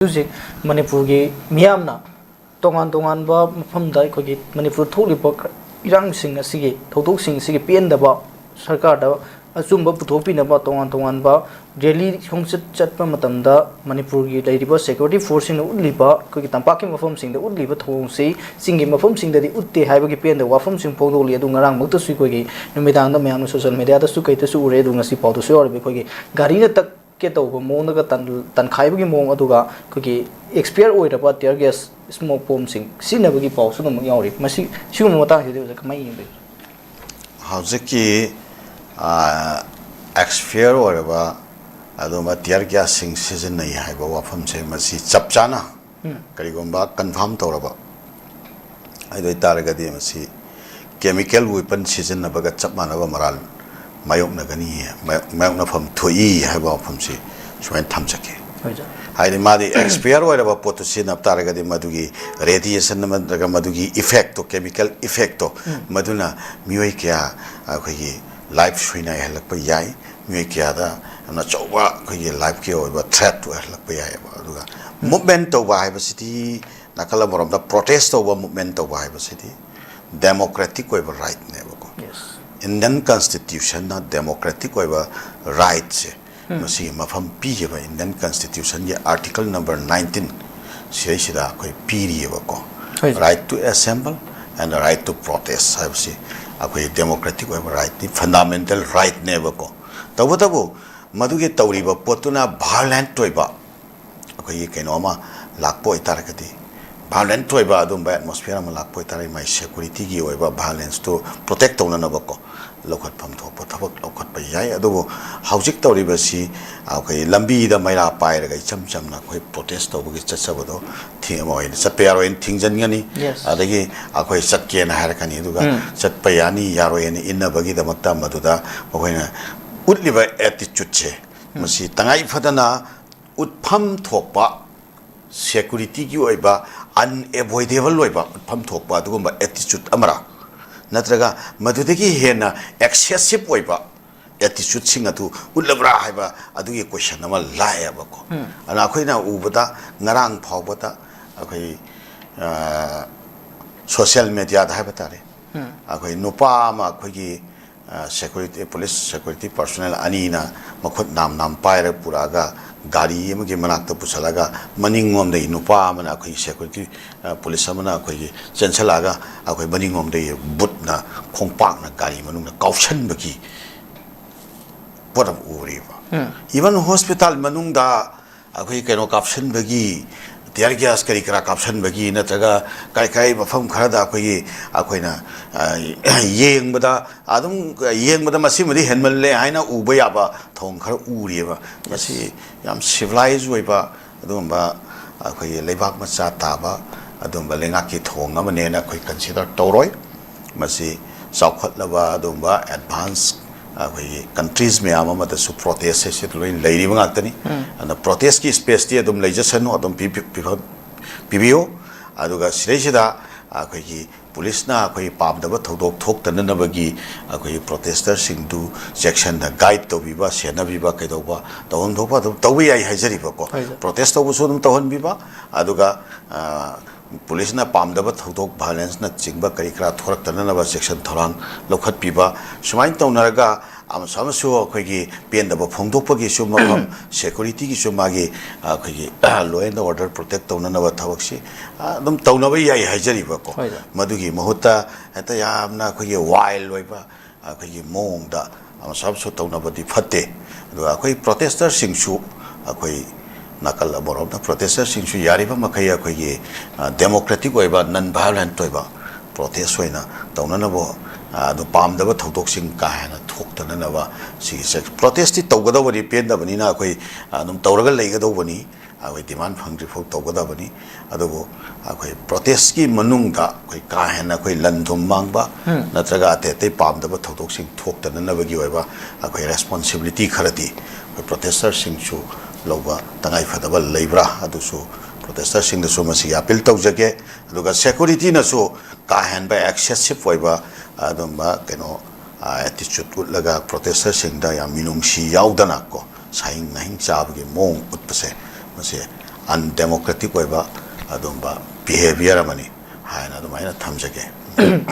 Music manipur gi miyamna tongan ba mafam da ko gi manipur tholi ba irang sing asigi thodok sing sigi pen da ba sarkar da achumba puthopi na ba tongan ba daily khongsit chatpa matam da manipur gi lairiba security force na udliba ko gi tampak ki mafam sing da udliba thong si singi mafam sing da di utte haiba gi pen da wafam sing pawdoli adu ngarang mak ta sui ko gi numidang da mayam social media da su kai ta su ure du ngasi pawdu su orbe ko gi gari na tak ke to mo na tan khai bagi mo aduga ko gi expire oi raba tear gas smoke bomb sing sina bagi paw su no yauri masi siu mo ta hi de kamai yin be hauji expire oi raba adu ma tear gas sing season nei hai ba wafam se masi chapchana kari gomba confirm to raba ai doi tar ga di masi chemical weapon season na baga chapmana ba maral mayok na gani mayok na pham thui hai ba pham si suan tham sake hai de ma de expire wa ba pot sin up tar ga de madugi radiation na daga madugi effect to chemical effect to maduna mioi kya khoi gi life suina halak pa yai mioi kya da na chowa khoi gi life ke ba threat to halak pa yai ba aduga movement to ba hai ba city nakala moram da protest to ba movement to ba hai ba city democratic ko ba right ne ba ko Indian Constitution na democratic oiba rights masi mafam pi ba Indian Constitution ye article number 19 sida koi pi ba ko right to assemble and the right to protest habsi akoi democratic oiba right ni fundamental right ne ba ko tabu maduge tawri ba potuna violent toiba akoi keno ma lakpo itar kati violent toiba adum ba atmosphere ma lakpo itar mai security gi oiba violence to protect tona na ba ko lokat pam thopa thabak lokat pa yai adu haujik tawri ba si akoi lambi da maira pai ra cham na koi protest to gi chacha do thi moi satpe yaro in thingjan ngani adagi akoi satke na har kani duga satpa yani yaro in inna bagi da makta maduda oina utliba attitude che masi tangai phadana utpham thokpa security gi oiba unavoidable oiba utpham thokpa dugumba attitude amara natraga madudagi hena excessive oiba attitude singa tu ulabra haiba adugi question ama laaya ba ko ana khoina ubada ngarang phawbata akhoi social media da haiba tare akhoi nupa ma khoigi security police security personnel anina makhut nam paira puraga gari amagi manakta pusalaga maningom dei nupa mana akhoi security police amana akhoi chenchalaga akhoi maningom dei butna khongpak na gari manung na kaushan bagi poram uriba even hospital manung da akhoi keno kapshan bagi tear gas kari kara kapshan bagi na taga kai mafam khara da akhoi na yeng bada adum yeng bada masi madi henmal le haina uba ya ba thong khara uriba masi yam civilized oiba adum ba akhoi leibak macha ta ba adum ba lenga ki thong amane na akhoi consider toroi masi saukhat laba adum ba advance akhoi countries me ama da su protest se loin leiri bang atani and protest ki space ti adum leijasanu adum pbo aduga sireida akhoi ki police na akhoi pam da ba thodok thok tan na bagi akhoi protester sing du section da guide to biba sena biba kai do ba tawon thok ba tawi ai haijari ba ko protest to bu dum tawon biba aduga police na pam da ba thodok violence na chingba kari kra thorak tan na ba section thorang lokhat piba sumain tawnaraga am samasu akhoi pen da ba phongdok pa gi suma security gi suma gi akhoi law and order protect tawna na ba thawak si dum tawna ba yai haijari ba ko madugi mahuta eta yamna akhoi wild loi ba akhoi mong da am samasu tawna ba di phatte do akhoi protester sing su akhoi nakal aborom da protester sing su yari ba makai akhoi democratic oiba non violent oiba protest hoina tawna na bo do pam da ba thodok sing ka hana thok tan na ba si protest ti tawgada bani pen da bani na akhoi dum tawraga leiga do bani akhoi demand phangri phok tawgada bani adugo akhoi protest ki manung da akhoi ka hana akhoi landhum mangba natraga te pam da ba thodok sing thok tan na ba gi oiba akhoi responsibility kharati protester sing chu loba tangai phadaba leibra adusu protester sing da so masi appeal tawjage aduga security na so ka han ba excessive oiba adumba keno attitude laga protester sing da ya minung si yaudana ko saing nahing chab gi mong utpase mase ꯑꯟꯗꯦꯃꯣꯀ꯭ꯔꯦꯇꯤꯛ ꯑꯣꯏꯕ ꯑꯗꯨꯝꯕ behaviour ꯑꯃꯅꯤ ꯍꯥꯏꯅ ꯑꯗꯨꯃꯥꯏꯅ ꯊꯝꯖꯒꯦ